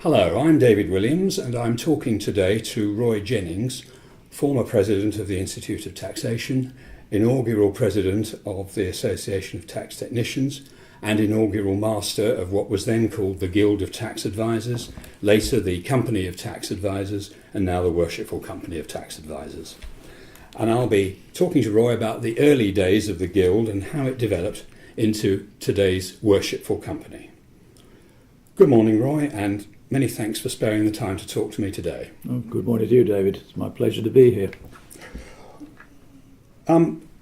Hello, I'm David Williams and I'm talking today to Roy Jennings, former President of the Institute of Taxation, inaugural President of the Association of Tax Technicians and inaugural Master of what was then called the Guild of Tax Advisors, later the Company of Tax Advisors and now the Worshipful Company of Tax Advisors. And I'll be talking to Roy about the early days of the Guild and how it developed into today's Worshipful Company. Good morning, Roy, and many thanks for sparing the time to talk to me today. Oh, good morning to you, David. It's my pleasure to be here.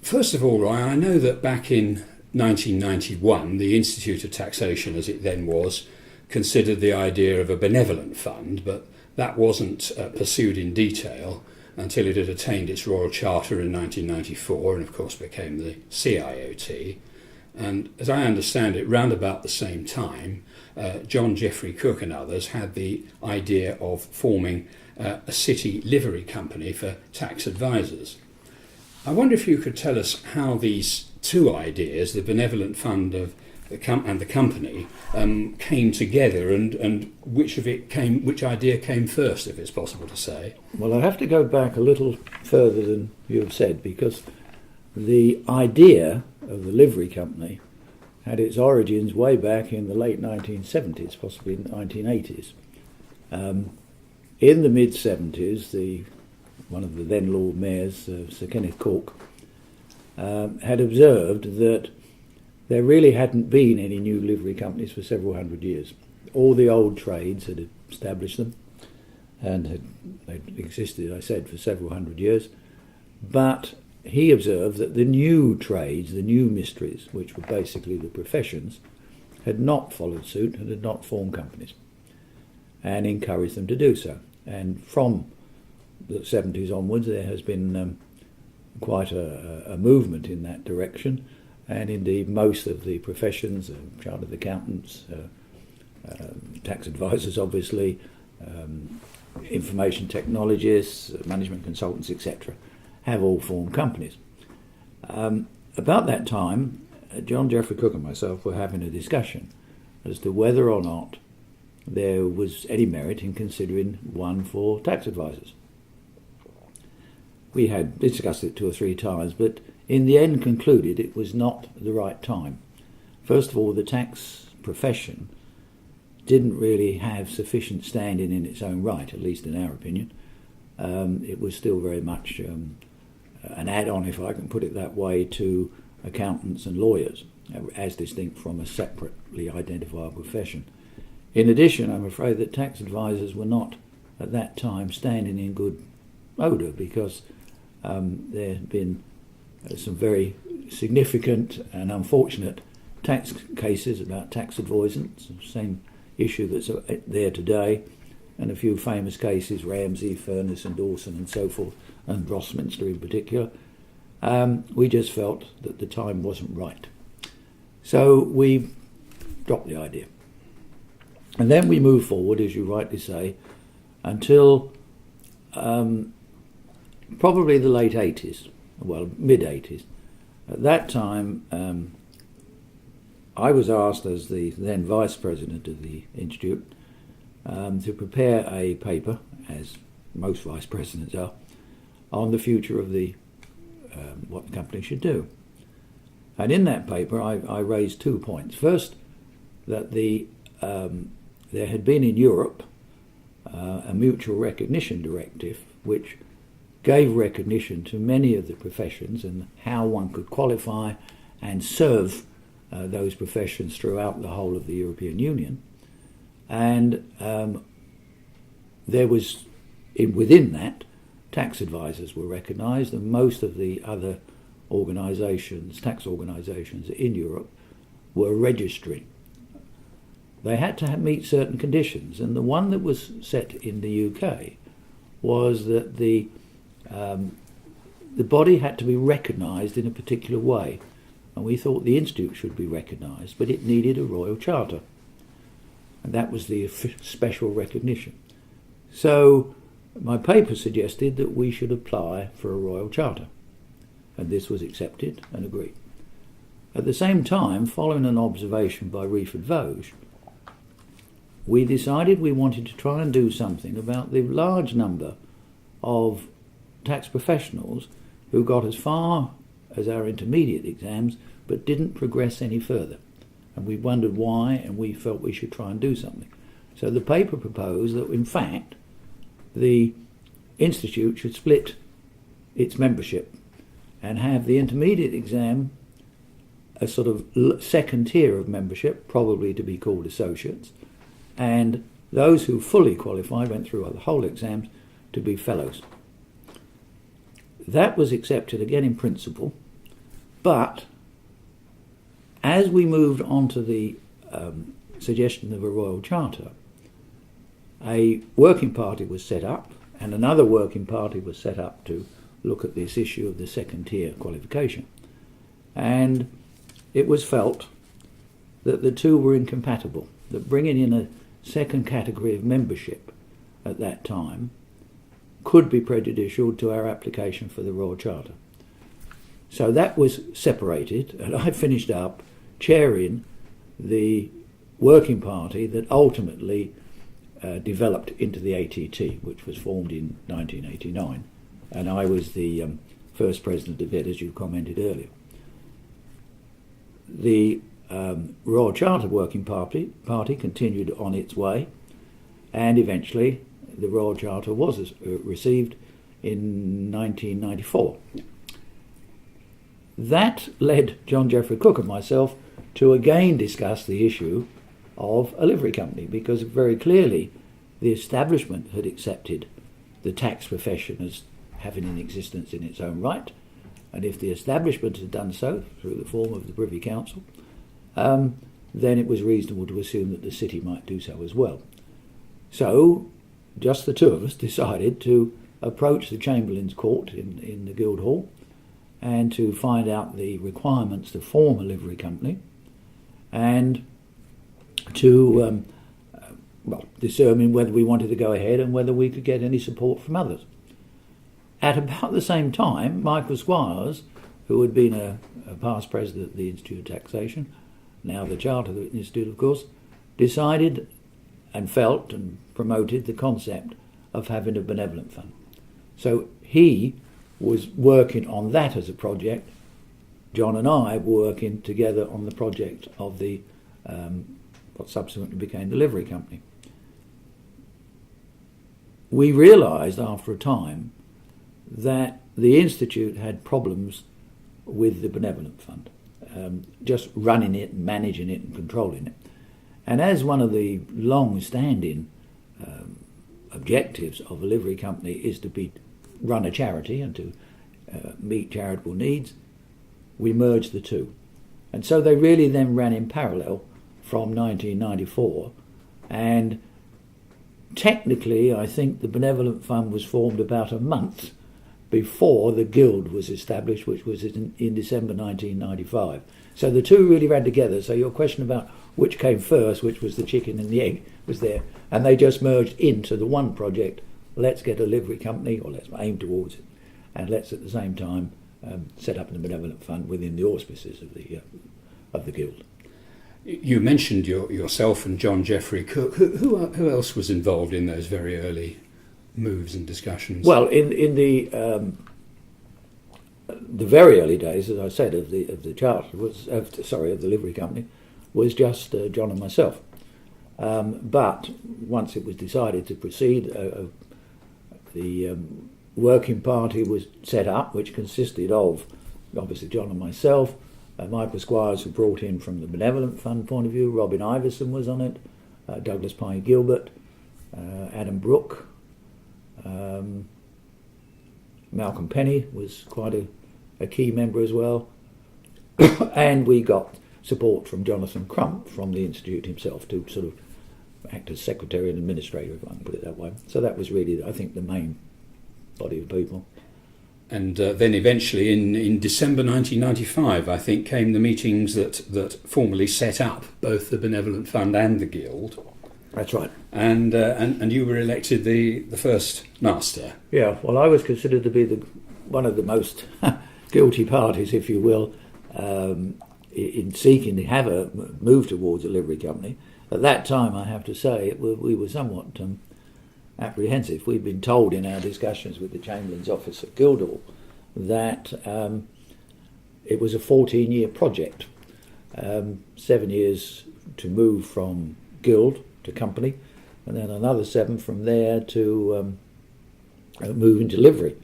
First of all, Roy, I know that back in 1991, the Institute of Taxation, as it then was, considered the idea of a benevolent fund, but that wasn't pursued in detail until it had attained its Royal Charter in 1994 and, of course, became the CIOT. And as I understand it, round about the same time, John Jeffrey Cook and others had the idea of forming a city livery company for tax advisors. I wonder if you could tell us how these two ideas, the benevolent fund of and the company, came together, and which idea came first, if it's possible to say. Well, I have to go back a little further than you have said, because the idea of the livery company had its origins way back in the late 1970s, possibly in the 1980s. In the mid-70s, one of the then Lord Mayors, Sir Kenneth Cork, had observed that there really hadn't been any new livery companies for several hundred years. All the old trades had established them and they'd existed, I said, for several hundred years. But he observed that the new trades, the new mysteries, which were basically the professions, had not followed suit and had not formed companies, and encouraged them to do so. And from the 70s onwards, there has been quite a movement in that direction, and indeed most of the professions, chartered accountants, tax advisors obviously, information technologists, management consultants, etc., have all formed companies. About that time, John Jeffrey Cook and myself were having a discussion as to whether or not there was any merit in considering one for tax advisors. We had discussed it 2 or 3 times, but in the end concluded it was not the right time. First of all, the tax profession didn't really have sufficient standing in its own right, at least in our opinion. It was still very much an add-on, if I can put it that way, to accountants and lawyers, as distinct from a separately identifiable profession. In addition, I'm afraid that tax advisors were not, at that time, standing in good odour, because there had been some very significant and unfortunate tax cases about tax avoidance, the same issue that's there today, and a few famous cases, Ramsey, Furness and Dawson and so forth, and Rossminster in particular. We just felt that the time wasn't right. So we dropped the idea. And then we moved forward, as you rightly say, until probably the late 80s, well, mid-80s. At that time, I was asked, as the then Vice President of the Institute, to prepare a paper, as most Vice Presidents are, on the future of what the company should do. And in that paper, I raised 2 points. First, that there had been in Europe a mutual recognition directive which gave recognition to many of the professions and how one could qualify and serve those professions throughout the whole of the European Union. And there was, within that, tax advisors were recognised, and most of the other organisations, tax organisations in Europe, were registering. They had to meet certain conditions, and the one that was set in the UK was that the body had to be recognised in a particular way, and we thought the Institute should be recognised, but it needed a Royal Charter, and that was the special recognition. So my paper suggested that we should apply for a Royal Charter, and this was accepted and agreed. At the same time, following an observation by Reeford Vosges, we decided we wanted to try and do something about the large number of tax professionals who got as far as our intermediate exams but didn't progress any further. And we wondered why, and we felt we should try and do something. So the paper proposed that, in fact, the Institute should split its membership and have the intermediate exam a sort of second tier of membership, probably to be called associates, and those who fully qualified, went through the whole exams, to be fellows. That was accepted again in principle, but as we moved on to the suggestion of a Royal Charter, a working party was set up, and another working party was set up to look at this issue of the second tier qualification. And it was felt that the two were incompatible, that bringing in a second category of membership at that time could be prejudicial to our application for the Royal Charter. So that was separated, and I finished up chairing the working party that ultimately developed into the ATT, which was formed in 1989. And I was the first president of it, as you commented earlier. The Royal Charter Working Party continued on its way, and eventually the Royal Charter was received in 1994. That led John Jeffrey Cook and myself to again discuss the issue of a livery company, because very clearly the establishment had accepted the tax profession as having an existence in its own right, and if the establishment had done so through the form of the Privy Council, then it was reasonable to assume that the city might do so as well. So just the two of us decided to approach the Chamberlain's Court in the Guildhall and to find out the requirements to form a livery company, and to determine whether we wanted to go ahead and whether we could get any support from others. At about the same time, Michael Squires, who had been a past president of the Institute of Taxation, now the Charter of the Institute, of course, decided and felt and promoted the concept of having a benevolent fund. So he was working on that as a project. John and I were working together on the project of the what subsequently became the livery company. We realised after a time that the Institute had problems with the benevolent fund, just running it, managing it and controlling it. And as one of the long-standing objectives of a livery company is to run a charity and to meet charitable needs, we merged the two. And so they really then ran in parallel from 1994, and technically I think the benevolent fund was formed about a month before the Guild was established, which was in December 1995. So the two really ran together. So your question about which came first, which was the chicken and the egg, was there. And they just merged into the one project. Let's get a livery company, or let's aim towards it. And let's at the same time set up the benevolent fund within the auspices of the Guild. You mentioned yourself and John Jeffrey Cook. Who else was involved in those very early moves and discussions? Well, in the very early days, as I said, of the charter of the livery company, was just John and myself. But once it was decided to proceed, the working party was set up, which consisted of obviously John and myself. Michael Squires was brought in from the benevolent fund point of view. Robin Iverson was on it. Douglas Pye Gilbert, Adam Brooke. Malcolm Penny was quite a key member as well. And we got support from Jonathan Crump from the Institute himself to sort of act as secretary and administrator, if I can put it that way. So that was really, I think, the main body of people. And then eventually in December 1995, I think, came the meetings that formally set up both the Benevolent Fund and the Guild. That's right. And you were elected the first master. Yeah, well, I was considered to be one of the most guilty parties, if you will, in seeking to have a move towards a livery company. At that time, I have to say, we were somewhat apprehensive. We'd been told in our discussions with the Chamberlain's office at Guildhall that it was a 14-year project, 7 years to move from guild to company, and then another 7 from there to move into livery.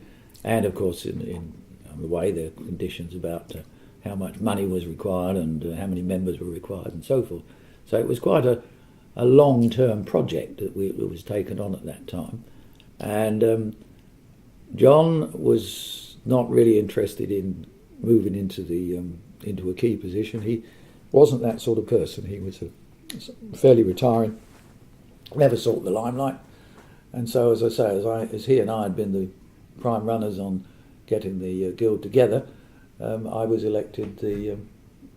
And of course, in the way, there are conditions about how much money was required and how many members were required and so forth. So it was quite a long-term project that was taken on at that time. And John was not really interested in moving into a key position. He wasn't that sort of person. He was fairly retiring, never sought the limelight. And so, as I say, as he and I had been the prime runners on getting the guild together, I was elected the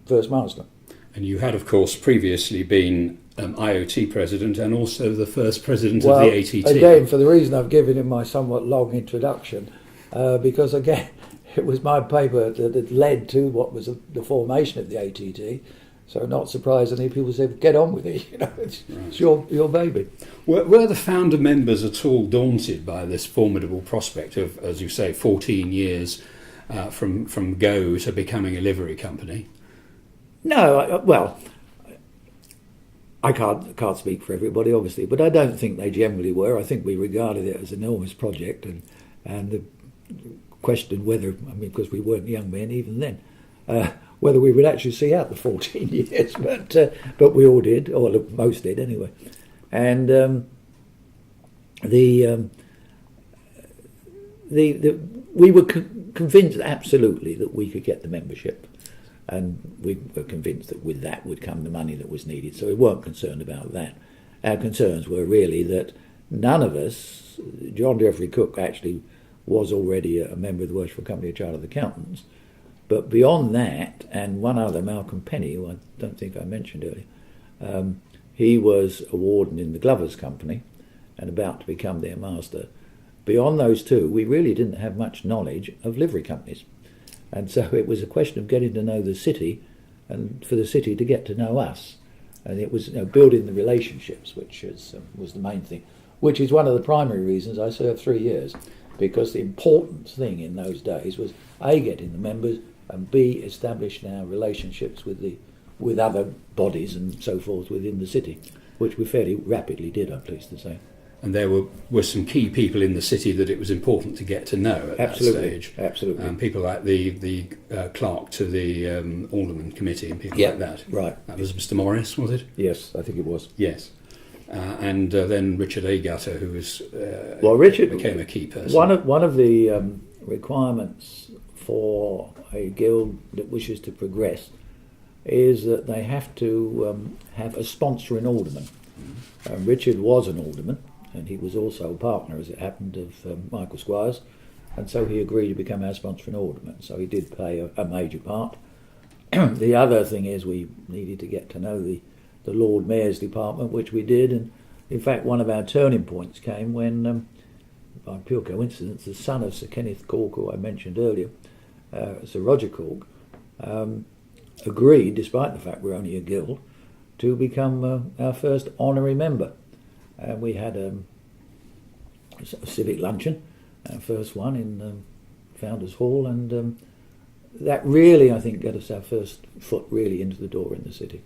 first master. And you had, of course, previously been IoT president and also the first president of the ATT. Again, for the reason I've given in my somewhat long introduction, because again, it was my paper that led to what was the formation of the ATT. So not surprisingly, people said, "Get on with it. It's your baby." Were the founder members at all daunted by this formidable prospect of, as you say, 14 years from go to becoming a livery company? No, I can't speak for everybody, obviously, but I don't think they generally were. I think we regarded it as an enormous project, and the question whether, because we weren't young men even then, whether we would actually see out the 14 years, but we all did, or most did anyway. And we were convinced absolutely that we could get the membership, and we were convinced that with that would come the money that was needed. So we weren't concerned about that. Our concerns were really that none of us, John Geoffrey Cook actually was already a member of the Worshipful Company of Chartered Accountants, but beyond that, and one other, Malcolm Penny, who I don't think I mentioned earlier, he was a warden in the Glovers Company and about to become their master. Beyond those two, we really didn't have much knowledge of livery companies. And so it was a question of getting to know the city and for the city to get to know us. And it was building the relationships, which was the main thing, which is one of the primary reasons I served 3 years, because the important thing in those days was A, getting the members, and B, establishing our relationships with other bodies and so forth within the city, which we fairly rapidly did, I'm pleased to say. And there were some key people in the city that it was important to get to know at that stage. Absolutely. People like the clerk to the Alderman Committee and people like that. Right. That was Mr. Morris, was it? Yes, I think it was. Yes. And then Richard A. Gutter, who was Richard became a key person. One of the requirements for a guild that wishes to progress is that they have to have a sponsoring alderman. Richard was an alderman, and he was also a partner, as it happened, of Michael Squires, and so he agreed to become our sponsoring alderman. So he did play a major part. The other thing is we needed to get to know the Lord Mayor's department, which we did, and in fact one of our turning points came when, by pure coincidence, the son of Sir Kenneth Cork, who I mentioned earlier, Sir Roger Cork, agreed, despite the fact we're only a guild, to become our first honorary member. And we had a civic luncheon, our first one in Founders Hall, and that really, I think, got us our first foot really into the door in the city.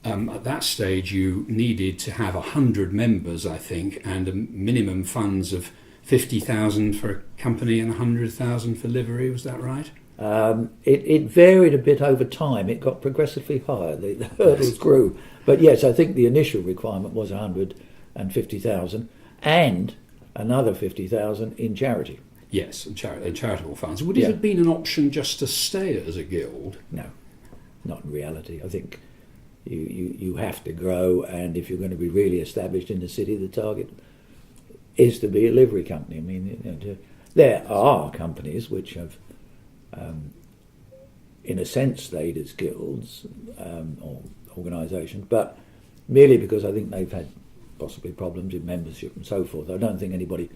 At that stage, you needed to have 100 members, I think, and a minimum funds of 50,000 for a company and 100,000 for livery. Was that right? It varied a bit over time. It got progressively higher. The hurdles grew. But yes, I think the initial requirement was 150,000 and another 50,000 in charity. Yes, and charitable funds. Would it have been an option just to stay as a guild? No, not in reality. I think you have to grow, and if you're going to be really established in the city, the target is to be a livery company. I mean, there are companies which have, in a sense, stayed as guilds or organisations, but merely because I think they've had possibly problems in membership and so forth. I don't think anybody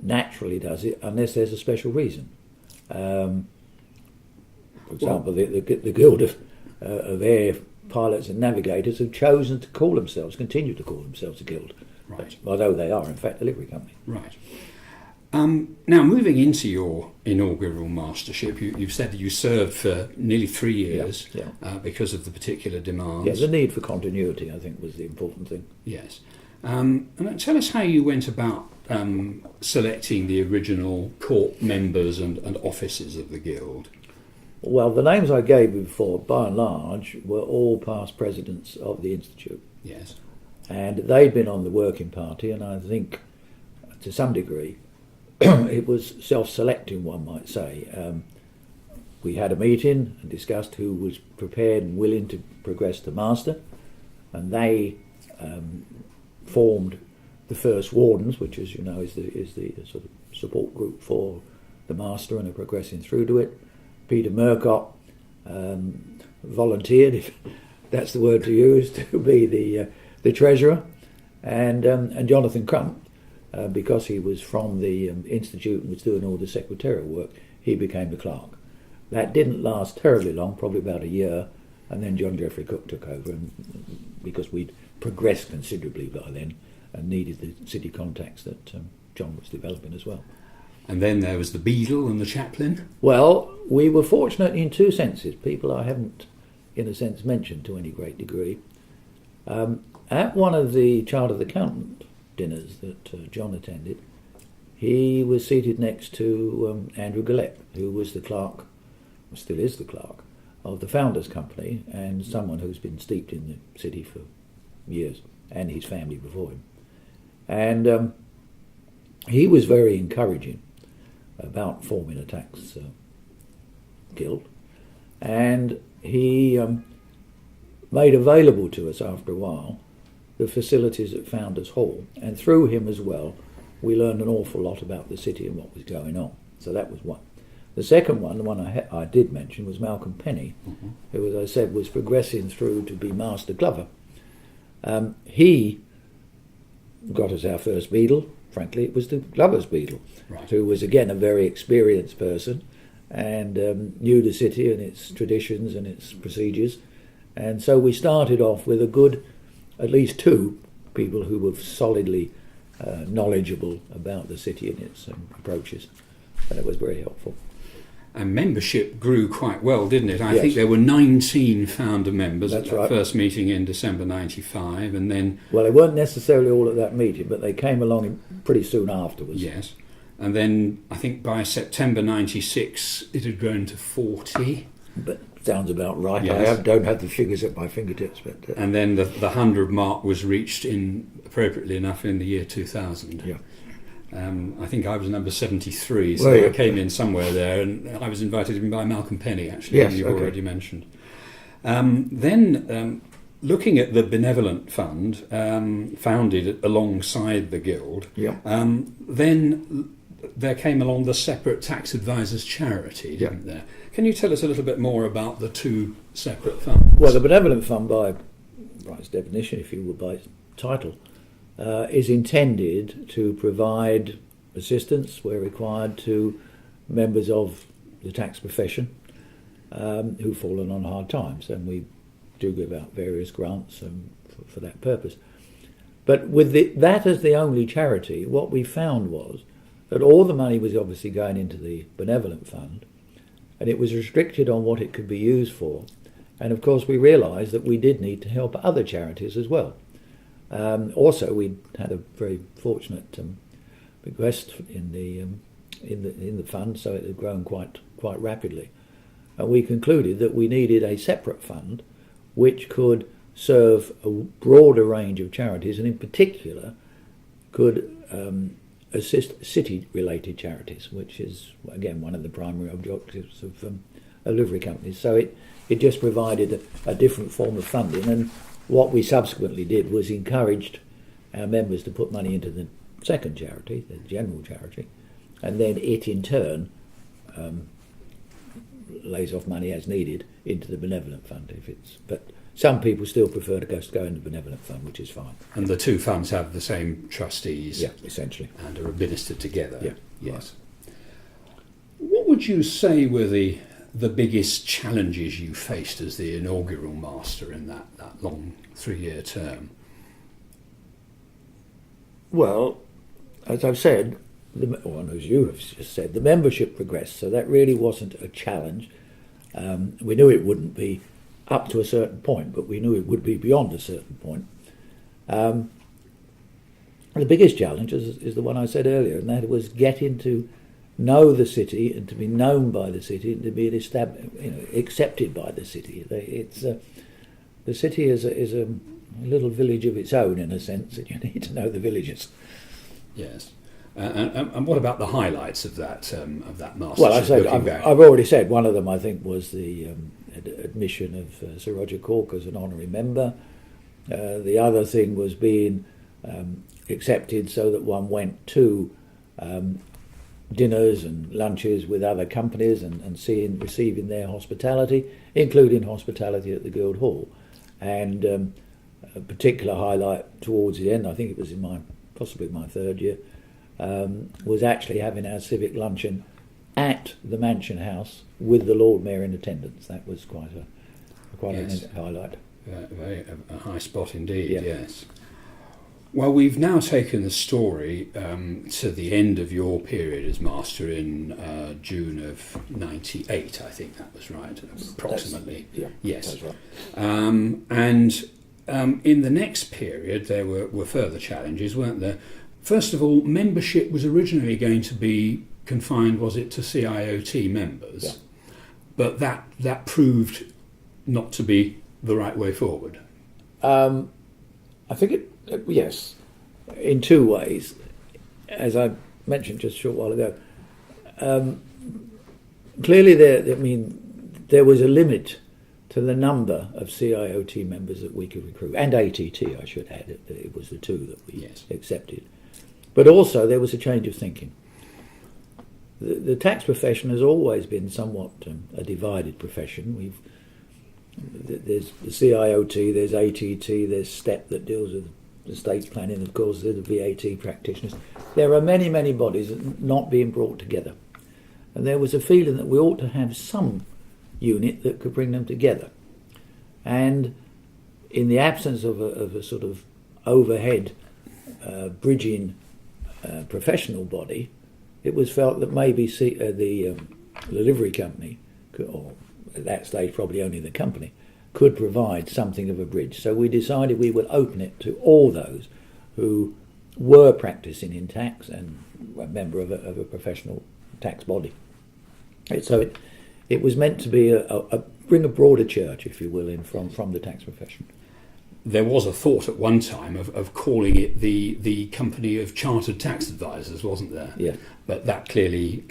naturally does it unless there's a special reason. For example, the Guild of Air pilots and navigators have chosen to continue to call themselves a guild. Right. Although they are, in fact, a livery company. Right. Now, moving into your inaugural mastership, you've said that you served for nearly 3 years because of the particular demands. Yeah, the need for continuity, I think, was the important thing. Yes. And tell us how you went about selecting the original court members and officers of the Guild. Well, the names I gave you before, by and large, were all past presidents of the Institute. Yes. And they'd been on the working party, and I think, to some degree, it was self-selecting, one might say. We had a meeting and discussed who was prepared and willing to progress to master, and they formed the first wardens, which, as you know, is the sort of support group for the master and are progressing through to it. Peter Murcott volunteered, if that's the word to use, to be the treasurer, and Jonathan Crump. Because he was from the Institute and was doing all the secretarial work, he became the clerk. That didn't last terribly long, probably about a year, and then John Geoffrey Cook took over, and because we'd progressed considerably by then and needed the city contacts that John was developing as well. And then there was the beadle and the chaplain. Well, we were fortunate in two senses, people I haven't, in a sense, mentioned to any great degree. At one of the Chartered Accountant dinners that John attended, he was seated next to Andrew Gillette, who was the clerk, or still is the clerk, of the Founders Company, and someone who's been steeped in the city for years, and his family before him. And he was very encouraging about forming a tax guild, and he made available to us after a while the facilities at Founders Hall, and through him as well we learned an awful lot about the city and what was going on. So that was one. The second one, the one I did mention, was Malcolm Penny, who, as I said, was progressing through to be Master Glover. He got us our first beadle. Frankly, it was the Glover's beadle, right, who was again a very experienced person and knew the city and its traditions and its procedures. And so we started off with a good, at least two people who were solidly knowledgeable about the city and its approaches. And it was very helpful. And membership grew quite well, didn't it? I Yes. think there were 19 founder members That's at that right. first meeting in December 95, and then... Well, they weren't necessarily all at that meeting, but they came along pretty soon afterwards. Yes. And then I think by September 96 it had grown to 40. But sounds about right. Yes. I don't have the figures at my fingertips. But And then the 100 mark was reached, appropriately enough, in the year 2000. yeah. I think I was number 73, so Well, yeah. I came in somewhere there, and I was invited in by Malcolm Penny, actually, Yes, who you've okay. already mentioned. Then, looking at the Benevolent Fund, founded alongside the Guild, Yeah. then there came along the separate Tax Advisors Charity, didn't there? Can you tell us a little bit more about the two separate funds? Well, the Benevolent Fund, by its definition, if you will, by its title, is intended to provide assistance where required to members of the tax profession who've fallen on hard times, and we do give out various grants for that purpose. But with that as the only charity, what we found was that all the money was obviously going into the Benevolent Fund, and it was restricted on what it could be used for. And of course we realised that we did need to help other charities as well. Also, we had a very fortunate bequest in the fund, so it had grown quite rapidly. And we concluded that we needed a separate fund which could serve a broader range of charities, and in particular could assist city-related charities, which is again one of the primary objectives of livery companies. So it just provided a different form of funding, and what we subsequently did was encouraged our members to put money into the second charity, the general charity, and then it in turn lays off money as needed into the Benevolent Fund. But some people still prefer to go in the Benevolent Fund, which is fine. And the two funds have the same trustees. Yeah, essentially. And are administered together. Yeah. Yes. What would you say were the the biggest challenges you faced as the inaugural master in that long 3-year term? Well, as I've said, as you have just said, the membership progressed, so that really wasn't a challenge. We knew it wouldn't be up to a certain point, but we knew it would be beyond a certain point. The biggest challenge is the one I said earlier, and that was getting to know the city and to be known by the city and to be accepted by the city. The city is a little village of its own, in a sense, and you need to know the villagers. Yes. And what about the highlights of that mastership? Well, I've already said one of them, I think, was the admission of Sir Roger Cork as an honorary member. The other thing was being accepted so that one went to dinners and lunches with other companies and receiving their hospitality, including hospitality at the Guildhall. And a particular highlight towards the end, I think it was in possibly my 3rd year, was actually having our civic luncheon at the Mansion House with the Lord Mayor in attendance. That was quite yes. a highlight. A high spot indeed, yes. Well, we've now taken the story to the end of your period as master in June of '98, I think that was right, approximately. Yes. That's right. And in the next period, there were further challenges, weren't there? First of all, membership was originally going to be confined, was it, to CIOT members? Yeah. But that proved not to be the right way forward. I think yes, in 2 ways. As I mentioned just a short while ago, clearly there was a limit to the number of CIOT members that we could recruit, and ATT, I should add. It was the 2 that we accepted. But also there was a change of thinking. The tax profession has always been somewhat a divided profession. There's the CIOT, there's ATT, there's STEP that deals with estate planning, of course, there's the VAT practitioners. There are many, many bodies that are not being brought together. And there was a feeling that we ought to have some unit that could bring them together. And in the absence of a sort of overhead bridging professional body, it was felt that maybe the livery company, or at that stage probably only the company, could provide something of a bridge. So we decided we would open it to all those who were practicing in tax and a member of a professional tax body. So it was meant to be bring a broader church, if you will, in from the tax profession. There was a thought at one time of calling it the Company of Chartered Tax Advisors, wasn't there? Yeah. But that clearly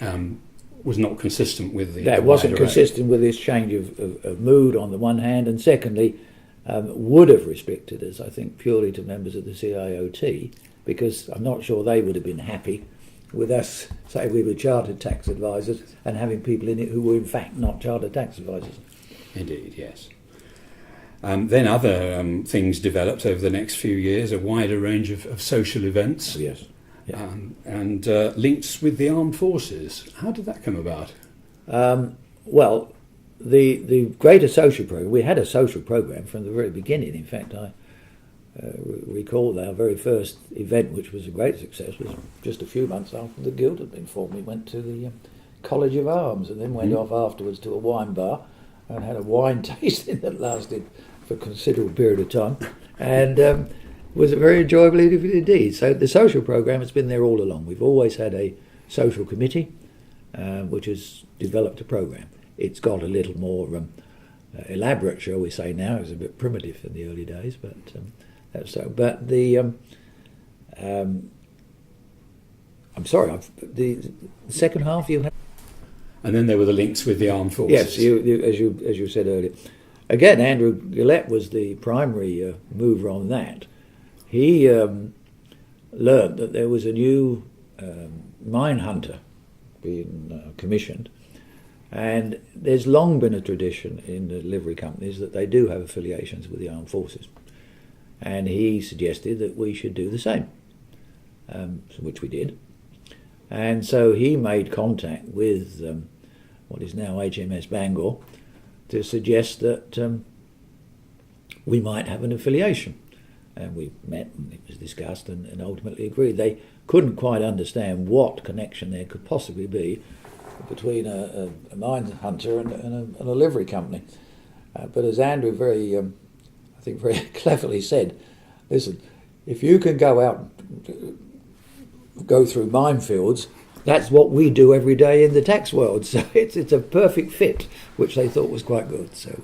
was not consistent with the... That wasn't consistent with this change of mood on the one hand, and secondly, would have restricted us, I think, purely to members of the CIOT, because I'm not sure they would have been happy with us, say we were Chartered Tax Advisors, and having people in it who were in fact not Chartered Tax Advisors. Indeed, yes. Then other things developed over the next few years, a wider range of social events. Yes. Yeah. And links with the armed forces. How did that come about? Well, the greater social program, we had a social program from the very beginning. In fact, I recall our very first event, which was a great success, was just a few months after the Guild had been formed. We went to the College of Arms and then went off afterwards to a wine bar and had a wine tasting that lasted for a considerable period of time, and was a very enjoyable evening indeed. So the social program has been there all along. We've always had a social committee which has developed a program. It's got a little more elaborate, shall we say now. It was a bit primitive in the early days, but that's so. But the I'm sorry, the second half you had. And then there were the links with the armed forces. Yes, as you said earlier. Again, Andrew Gillette was the primary mover on that. He learned that there was a new mine hunter being commissioned, and there's long been a tradition in the livery companies that they do have affiliations with the armed forces. And he suggested that we should do the same, which we did. And so he made contact with what is now HMS Bangor, to suggest that we might have an affiliation. And we met and it was discussed and ultimately agreed. They couldn't quite understand what connection there could possibly be between a mine hunter and a livery company. But as Andrew very cleverly said, listen, if you can go through minefields, that's what we do every day in the tax world. So it's a perfect fit, which they thought was quite good. So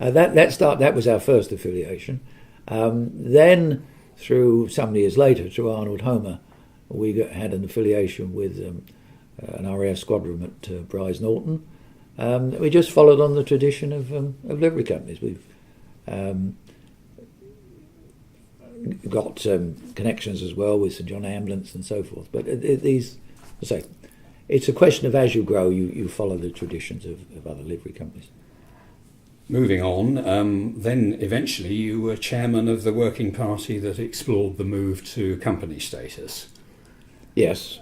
that was our first affiliation. Then, through some years later, through Arnold Homer, we had an affiliation with an RAF squadron at Bryce Norton. We just followed on the tradition of livery companies. We've got connections as well with St John Ambulance and so forth. But it's a question of, as you grow, you follow the traditions of other livery companies. Moving on, then eventually you were chairman of the working party that explored the move to company status. Yes.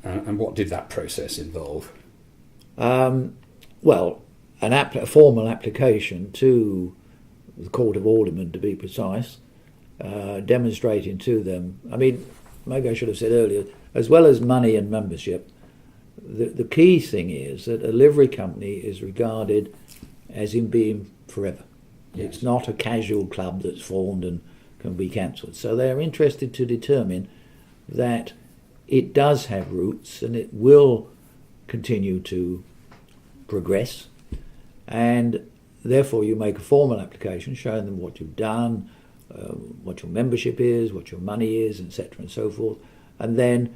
And what did that process involve? Well, a formal application to the Court of Aldermen, to be precise, demonstrating to them, maybe I should have said earlier, as well as money and membership, the key thing is that a livery company is regarded as in being forever. Yes. It's not a casual club that's formed and can be cancelled. So they're interested to determine that it does have roots and it will continue to progress, and therefore you make a formal application showing them what you've done, what your membership is, what your money is, etc. and so forth, and then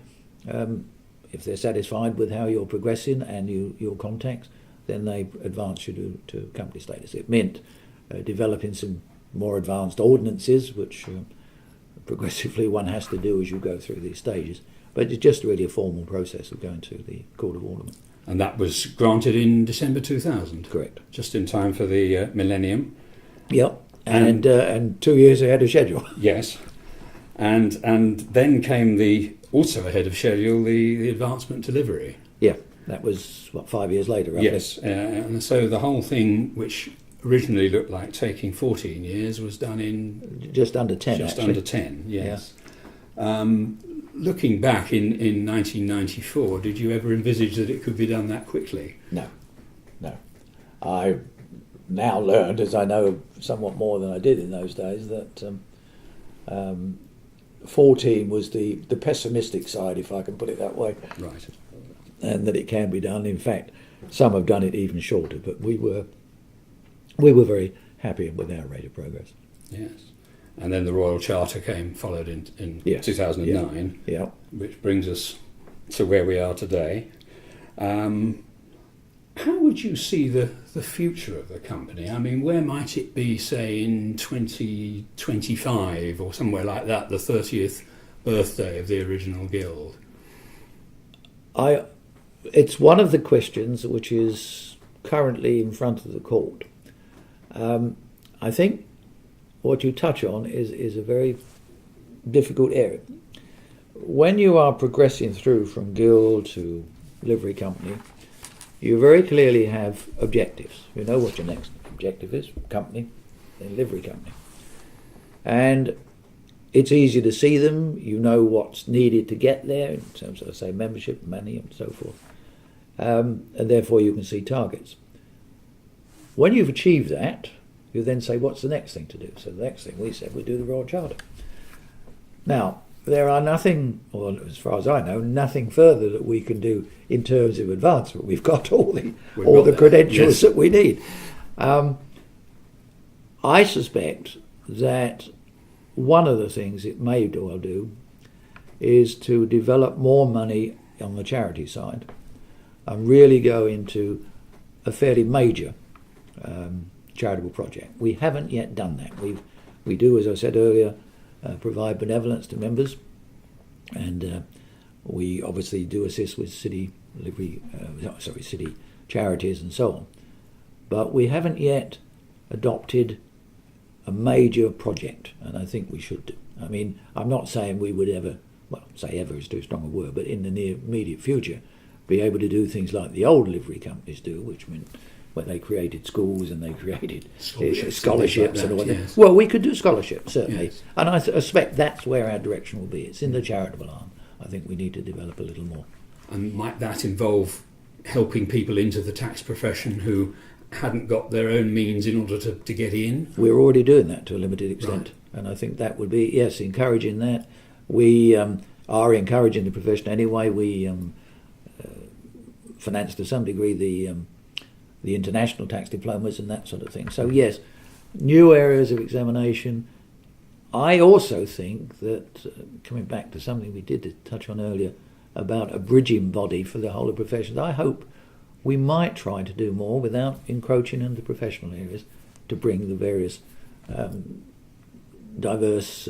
if they're satisfied with how you're progressing and your contacts, then they advance you to company status. It meant developing some more advanced ordinances, which progressively one has to do as you go through these stages. But it's just really a formal process of going to the Court of Aldermen. And that was granted in December 2000? Correct. Just in time for the millennium? Yep, and 2 years ahead of schedule. Yes. And then came also ahead of schedule, the advancement to livery. Yeah. That was, 5 years later, roughly? Yes, and so the whole thing, which originally looked like taking 14 years, was done in... Just under 10, Just actually. under 10, yes. Yeah. Looking back in 1994, did you ever envisage that it could be done that quickly? No. I now learned, as I know somewhat more than I did in those days, that 14 was the pessimistic side, if I can put it that way. Right. And that it can be done. In fact, some have done it even shorter, but we were very happy with our rate of progress. Yes. And then the Royal Charter followed in yes. 2009, yeah. Which brings us to where we are today. How would you see the future of the company? Where might it be, say, in 2025 or somewhere like that, the 30th birthday of the original guild? It's one of the questions which is currently in front of the court. I think what you touch on is a very difficult area. When you are progressing through from guild to livery company, you very clearly have objectives. You know what your next objective is, company, then livery company. And it's easy to see them. You know what's needed to get there in terms of, say, membership, money, and so forth. And therefore you can see targets. When you've achieved that, you then say, what's the next thing to do? So the next thing we said, we do the Royal Charter. Now, there are nothing, or as far as I know, nothing further that we can do in terms of advancement. We've got all the credentials that we need. I suspect that one of the things it may well do is to develop more money on the charity side and really go into a fairly major charitable project. We haven't yet done that. We do, as I said earlier, provide benevolence to members, and we obviously do assist with city charities and so on. But we haven't yet adopted a major project, and I think we should do. I'm not saying we would ever, say ever is too strong a word, but in the near immediate future, be able to do things like the old livery companies do, which meant when they created schools and they created scholarships and all that. Yes. Well, we could do scholarships, certainly. Yes. And I suspect that's where our direction will be. It's in the charitable arm. I think we need to develop a little more. And might that involve helping people into the tax profession who hadn't got their own means in order to get in? We're already doing that to a limited extent. Right. And I think that would be, yes, encouraging that. We are encouraging the profession anyway. We finance to some degree the international tax diplomas and that sort of thing. So yes, new areas of examination. I also think that, coming back to something we did touch on earlier, about a bridging body for the whole of professions, I hope we might try to do more without encroaching into professional areas to bring the various diverse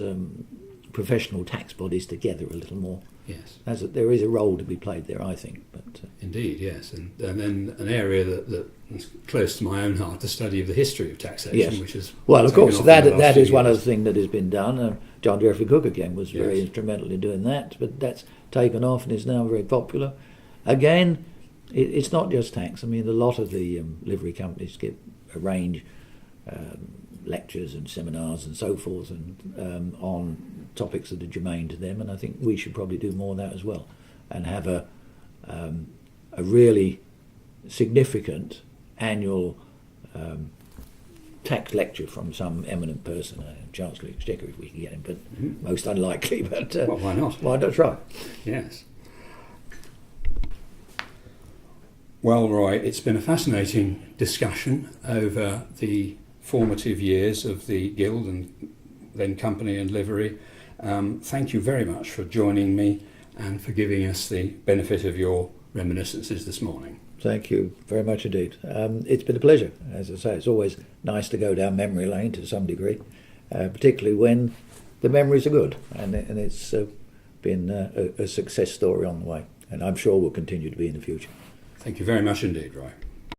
professional tax bodies together a little more. Yes. There is a role to be played there, I think. But Indeed, yes. And then an area that is close to my own heart, the study of the history of taxation, yes. which is... Well, of course, that is one of years. the things that has been done. John Geoffrey Cook, again, was very Yes. instrumental in doing that, but that's taken off and is now very popular. Again, it's not just tax. I mean, a lot of the livery companies arrange lectures and seminars and so forth and on topics that are germane to them, and I think we should probably do more of that as well and have a really significant annual tax lecture from some eminent person, Chancellor of the Exchequer if we can get him, but most unlikely. But Well, why not? Why not try? Yes. Well, Roy, it's been a fascinating discussion over the formative years of the Guild and then Company and Livery. Thank you very much for joining me and for giving us the benefit of your reminiscences this morning. Thank you very much indeed. It's been a pleasure. As I say, it's always nice to go down memory lane to some degree, particularly when the memories are good, and it's been a success story on the way, and I'm sure will continue to be in the future. Thank you very much indeed, Roy.